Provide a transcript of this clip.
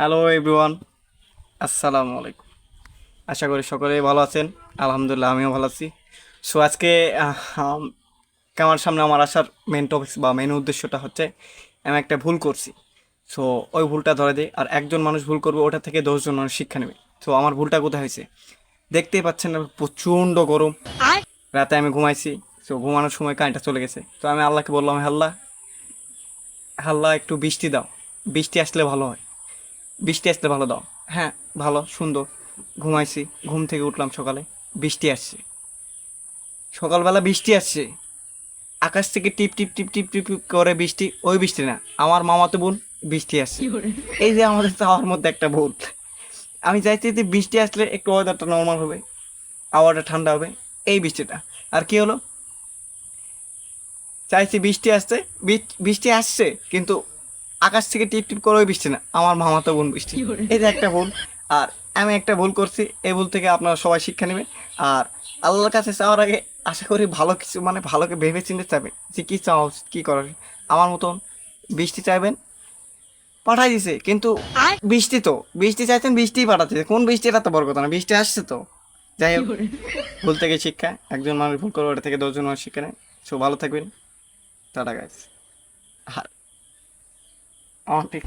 Hello everyone, আসসালামু আলাইকুম। আশা করি সকলেই ভালো আছেন। আলহামদুলিল্লাহ আমিও ভালো আছি। সো আজকে আমার সামনে আমার আসার মেন টপিক বা মেন উদ্দেশ্যটা হচ্ছে আমি একটা ভুল করছি। সো ওই ভুলটা ধরে দিই, আর একজন মানুষ ভুল করবে ওটা থেকে 10জন মানুষ শিক্ষা নেবে। সো আমার ভুলটা কোথায় হয়েছে দেখতেই পাচ্ছেন না, প্রচণ্ড গরম। রাতে আমি ঘুমাইছি। সো ঘুমানোর সময় কারেন্টটা চলে গেছে। তো আমি আল্লাহকে বললাম, আল্লাহ আল্লাহ একটু বৃষ্টি দাও, বৃষ্টি আসলে ভালো হয়, বৃষ্টি আসতে ভালো দাও। হ্যাঁ, ভালো সুন্দর। ঘুমাইছি, ঘুম থেকে উঠলাম সকালে, বৃষ্টি আসছে। সকালবেলা বৃষ্টি আসছে, আকাশ থেকে টিপ টিপ টিপ টিপ টিপ টিপ করে বৃষ্টি। ওই বৃষ্টি না, আমার মামাতো বোন বৃষ্টি আসছে। এই যে আমাদের চাওয়ার মধ্যে একটা ভুল। আমি চাইছি যে বৃষ্টি আসলে একটু ওয়েদারটা নর্মাল হবে, আবহাওয়াটা ঠান্ডা হবে। এই বৃষ্টিটা আর কি হলো, চাইছি বৃষ্টি আসছে, বৃষ্টি আসছে, কিন্তু আকাশ থেকে টিপ টিপ করে ওই বৃষ্টি না, আমার মামাতো বোন বৃষ্টি। এই যে একটা ভুল। আর আমি একটা ভুল করছি, এই ভুল থেকে আপনারা সবাই শিক্ষা নেবেন। আর আল্লাহর কাছে চাওয়ার আগে আশা করি ভালো কিছু, মানে ভালোকে ভেবে চিন্তে চাইবেন যে কী চাওয়া উচিত, কী করার। আমার মতন বৃষ্টি চাইবেন, পাঠাই দিছে, কিন্তু বৃষ্টি তো বৃষ্টি চাইছেন, বৃষ্টিই পাঠাচ্ছে। কোন বৃষ্টিটা তো বড় কথা না, বৃষ্টি আসছে তো। যাই হোক, ভুল থেকে শিক্ষা, একজন মানুষ ভুল করে ওটা থেকে 10জন মানুষ শিক্ষা নেয়। সো ভালো থাকবেন, টাটা গাইস। আর আমার ঠিক